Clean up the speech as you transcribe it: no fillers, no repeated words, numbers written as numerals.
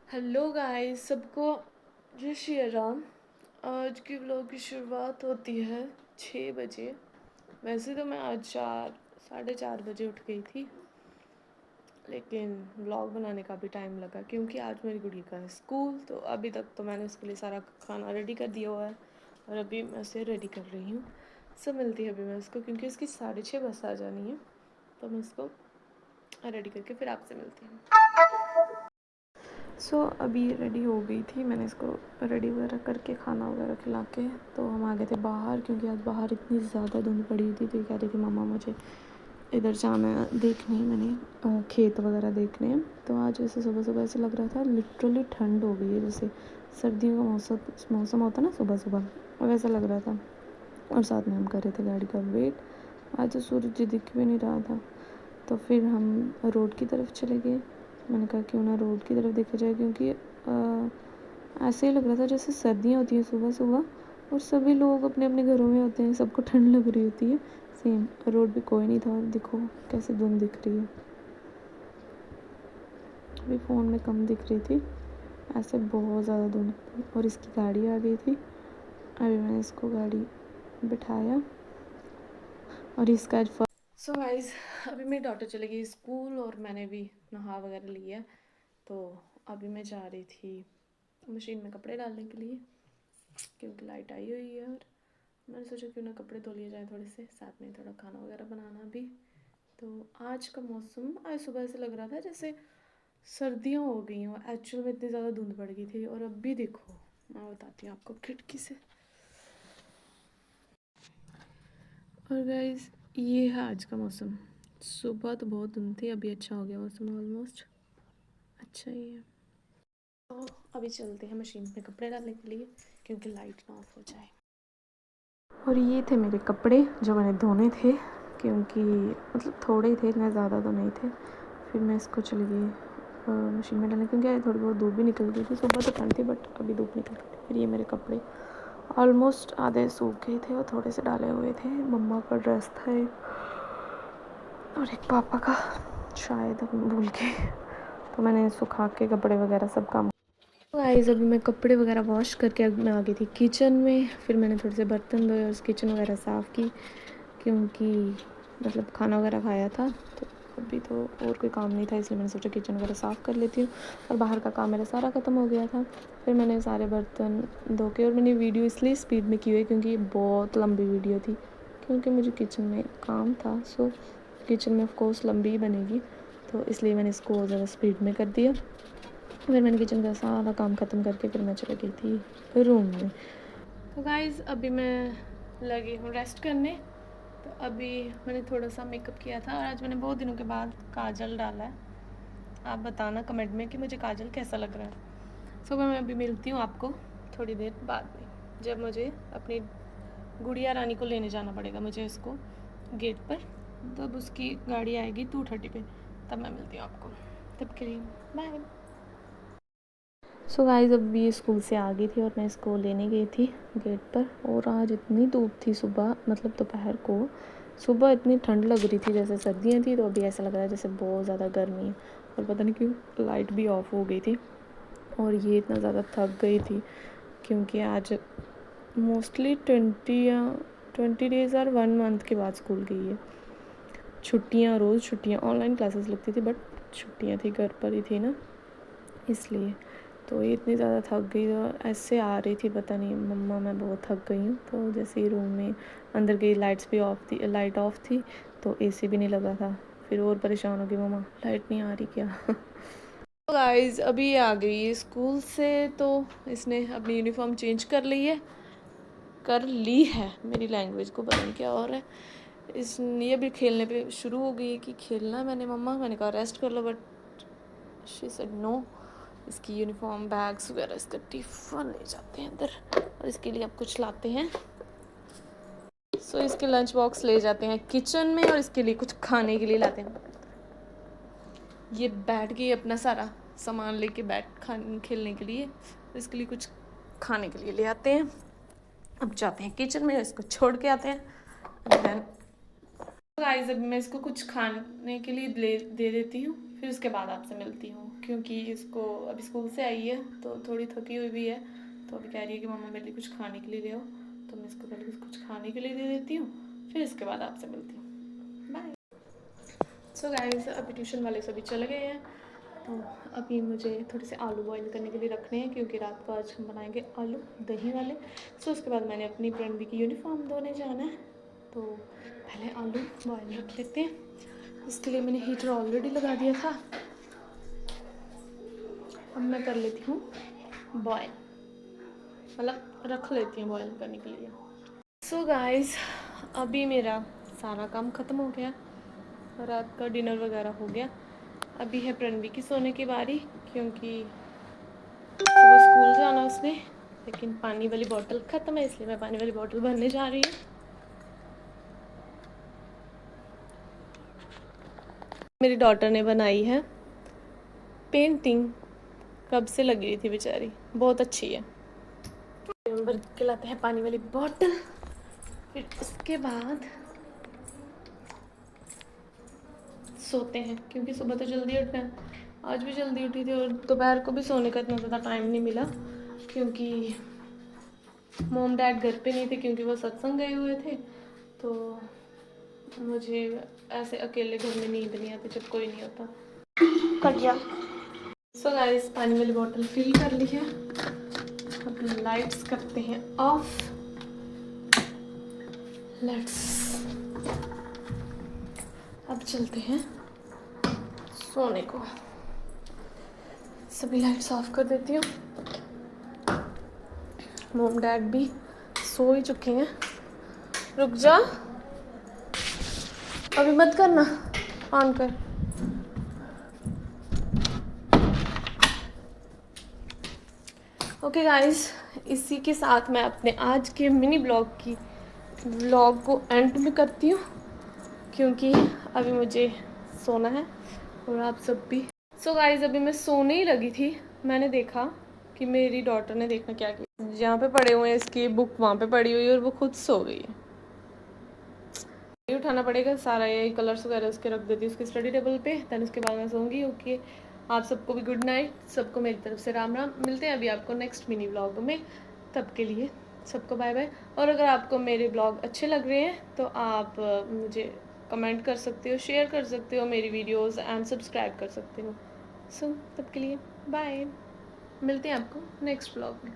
Hello guys, सबको जय श्री राम। आज की व्लॉग की शुरुआत होती है 6 बजे। वैसे तो मैं आज 4 साढ़े 4 बजे उठ गई थी, लेकिन व्लॉग बनाने का भी टाइम लगा क्योंकि आज मेरी गुड़ी का है स्कूल। तो अभी तक तो मैंने उसके लिए सारा खाना रेडी कर दिया हुआ है और अभी मैं उसे रेडी कर रही हूँ। सब मिलती है अभी मैं उसको, क्योंकि उसकी 6:30 बस आ जानी है, तो मैं उसको रेडी करके फिर आपसे मिलती हूँ। अभी रेडी हो गई थी, मैंने इसको रेडी वगैरह करके खाना वगैरह खिला के तो हम आ गए थे बाहर, क्योंकि आज बाहर इतनी ज़्यादा धुंध पड़ी हुई थी। तो ये कह रही थी मम्मा मुझे इधर जाना है, देखने मैंने खेत वगैरह देखने हैं। तो आज ऐसे सुबह सुबह ऐसे लग रहा था लिटरली ठंड हो गई है, जैसे सर्दियों का मौसम होता ना सुबह सुबह, वैसा लग रहा था। और साथ में हम कर रहे थे गाड़ी का वेट। आज तो सूरज दिख भी नहीं रहा था, तो फिर हम रोड की तरफ चले गए। मैंने कहा क्यों ना रोड की तरफ देखा जाए, क्योंकि ऐसे ही लग रहा था जैसे सर्दियाँ होती हैं सुबह सुबह और सभी लोग अपने अपने घरों में होते हैं, सबको ठंड लग रही होती है। सेम रोड पे कोई नहीं था और देखो कैसे धुंध दिख रही है। अभी फ़ोन में कम दिख रही थी, ऐसे बहुत ज़्यादा धुंध। और इसकी गाड़ी आ गई थी, अभी मैंने इसको गाड़ी बिठाया और इसका आज सो गाइस, अभी मेरी डॉटर चली गई स्कूल और मैंने भी नहा वगैरह लिया। तो अभी मैं जा रही थी मशीन में कपड़े डालने के लिए, क्योंकि लाइट आई हुई है। और मैंने सोचा क्यों ना कपड़े धो लिए जाए थोड़े से, साथ में थोड़ा खाना वगैरह बनाना भी। तो आज का मौसम आज सुबह से लग रहा था जैसे सर्दियाँ हो गई हों। एक्चुअल में इतनी ज़्यादा धुंध पड़ गई थी और अब भी देखो, मैं बताती हूँ आपको खिड़की से। और गाइस, ये है आज का मौसम। सुबह तो बहुत धुंध थी, अभी अच्छा हो गया मौसम, ऑलमोस्ट अच्छा ही है। तो अभी चलते हैं मशीन में कपड़े डालने के लिए, क्योंकि लाइट ना ऑफ हो जाए। और ये थे मेरे कपड़े जो मैंने धोने थे, क्योंकि मतलब थोड़े ही थे, इतने ज़्यादा तो नहीं थे। फिर मैं इसको चली गई मशीन में डालने, क्योंकि थोड़ी बहुत धूप भी निकल गई थी। सुबह तो ठंड थी बट अभी धूप निकल गई थी। फिर ये मेरे कपड़े ऑलमोस्ट आधे सूख गए थे और थोड़े से डाले हुए थे। मम्मा का ड्रेस था और एक पापा का, शायद हम भूल गए। तो मैंने सुखा के कपड़े वगैरह सब काम। गाइस, अभी मैं कपड़े वगैरह वॉश करके अब मैं आ गई थी किचन में। फिर मैंने थोड़े से बर्तन धोए और किचन वगैरह साफ़ की, क्योंकि मतलब खाना वगैरह खाया था। तो अभी तो और कोई काम नहीं था, इसलिए मैंने सोचा किचन वगैरह साफ़ कर लेती हूँ। और बाहर का काम मेरा सारा ख़त्म हो गया था। फिर मैंने सारे बर्तन धो के, और मैंने वीडियो इसलिए स्पीड में की हुई क्योंकि बहुत लंबी वीडियो थी, क्योंकि मुझे किचन में काम था। सो किचन में ऑफकोर्स लंबी ही बनेगी, तो इसलिए मैंने इसको ज़्यादा स्पीड में कर दिया। फिर मैंने किचन का सारा काम ख़त्म करके फिर मैं चली गई थी रूम में। तो गाइज़, अभी मैं लगी हूँ रेस्ट करने। तो अभी मैंने थोड़ा सा मेकअप किया था और आज मैंने बहुत दिनों के बाद काजल डाला है। आप बताना कमेंट में कि मुझे काजल कैसा लग रहा है। सो मैं अभी मिलती हूँ आपको थोड़ी देर बाद में, जब मुझे अपनी गुड़िया रानी को लेने जाना पड़ेगा, मुझे इसको गेट पर। तब उसकी गाड़ी आएगी 2:30 पे, तब मैं मिलती हूँ आपको। तब के लिए बाय। सो गाइस, अब ये स्कूल से आ गई थी और मैं इसको लेने गई थी गेट पर। और आज इतनी धूप थी सुबह, मतलब दोपहर को। सुबह इतनी ठंड लग रही थी जैसे सर्दियाँ थी, तो अभी ऐसा लग रहा है जैसे बहुत ज़्यादा गर्मी है। और पता नहीं क्यों लाइट भी ऑफ हो गई थी। और ये इतना ज़्यादा थक गई थी, क्योंकि आज मोस्टली 20 डेज़ और 1 मंथ के बाद स्कूल गई है। छुट्टियाँ, रोज़ छुट्टियाँ, ऑनलाइन क्लासेस लगती थी बट छुट्टियाँ थी, घर पर ही थी ना, इसलिए। तो ये इतनी ज़्यादा थक गई और ऐसे आ रही थी, पता नहीं मम्मा मैं बहुत थक गई हूँ। तो जैसे ही रूम में अंदर गई, लाइट्स भी ऑफ थी, लाइट ऑफ थी, तो एसी भी नहीं लगा था। फिर और परेशान हो गई, मम्मा लाइट नहीं आ रही क्या। तो गाइस, अभी आ गई है स्कूल से, तो इसने अपनी यूनिफॉर्म चेंज कर ली है। मेरी लैंग्वेज को पता नहीं क्या हो रहा है। ये भी खेलने पे शुरू हो गई है कि खेलना। मैंने कहा रेस्ट कर लो, बट शी सेड नो। इसकी यूनिफॉर्म, बैग्स वगैरह, इसका टिफ़न ले जाते हैं अंदर, और इसके लिए अब कुछ लाते हैं। सो इसके लंच बॉक्स ले जाते हैं किचन में, और इसके लिए कुछ खाने के लिए लाते हैं। ये बैठ के अपना सारा सामान लेके खेलने के लिए, इसके लिए कुछ खाने के लिए ले आते हैं। अब जाते हैं किचन में, इसको छोड़ के आते हैं। गाइस, अब मैं इसको कुछ खाने के लिए दे देती हूँ, फिर उसके बाद आपसे मिलती हूँ, क्योंकि इसको अभी स्कूल से आई है तो थोड़ी थकी हुई भी है, तो अभी कह रही है कि मम्मा मेरे लिए कुछ खाने के लिए ले आओ, तो मैं इसको पहले कुछ खाने के लिए दे देती हूँ, फिर इसके बाद आपसे मिलती हूँ। बाय। सो गाइस, अभी ट्यूशन वाले सभी चले गए हैं, तो अभी मुझे थोड़े से आलू बॉईल करने के लिए रखने हैं, क्योंकि रात को आज हम बनाएंगे आलू दही वाले। सो उसके बाद मैंने अपनी प्रणवी की यूनिफॉर्म धोने जाना है, तो पहले आलू बॉईल रख लेते हैं। इसके लिए मैंने हीटर ऑलरेडी लगा दिया था, अब मैं कर लेती हूँ बॉयल, मतलब रख लेती हूँ बॉयल करने के लिए। सो गाइस, अभी मेरा सारा काम ख़त्म हो गया, रात का डिनर वगैरह हो गया। अभी है प्रणवी की सोने की बारी, क्योंकि सुबह स्कूल जाना उसने, लेकिन पानी वाली बोतल ख़त्म है, इसलिए मैं पानी वाली बोतल भरने जा रही हूँ। मेरी डॉटर ने बनाई है पेंटिंग, कब से लगी हुई थी बेचारी, बहुत अच्छी है। भर के लाते हैं पानी वाली बोतल, फिर उसके बाद सोते हैं, क्योंकि सुबह तो जल्दी उठना है। आज भी जल्दी उठी थी, और दोपहर को भी सोने का इतना ज़्यादा टाइम नहीं मिला, क्योंकि मॉम डैड घर पे नहीं थे, क्योंकि वो सत्संग गए हुए थे, तो मुझे ऐसे अकेले घर में नींद नहीं आती जब कोई नहीं होता। कट गया। सो गाइस, पानी वाली बोतल फिल कर ली है, अब लाइट्स करते हैं ऑफ। लेट्स अब चलते हैं सोने को। सभी लाइट्स ऑफ कर देती हूँ। मॉम डैड भी सो ही चुके हैं। रुक जा, अभी मत करना, ऑन कर। ओके गाइस, इसी के साथ मैं अपने आज के मिनी ब्लॉग को एंड में करती हूँ, क्योंकि अभी मुझे सोना है और आप सब भी। सो गाइस, अभी मैं सोने ही लगी थी, मैंने देखा कि मेरी डॉटर ने देखना क्या किया, जहाँ पे पड़े हुए हैं इसकी बुक वहाँ पे पड़ी हुई है, और वो खुद सो गई है। उठाना पड़ेगा सारा, ये कलर्स वगैरह उसके रख देती हूँ उसके स्टडी टेबल पे, देन उसके बाद मैं सोऊंगी। ओके, आप सबको भी गुड नाइट, सबको मेरी तरफ से राम राम। मिलते हैं अभी आपको नेक्स्ट मिनी ब्लॉग में, तब के लिए सबको बाय बाय। और अगर आपको मेरे ब्लॉग अच्छे लग रहे हैं तो आप मुझे कमेंट कर सकते हो, शेयर कर सकते हो मेरी वीडियोस एंड सब्सक्राइब कर सकते हो। सो तब के लिए बाय, मिलते हैं आपको नेक्स्ट ब्लॉग में।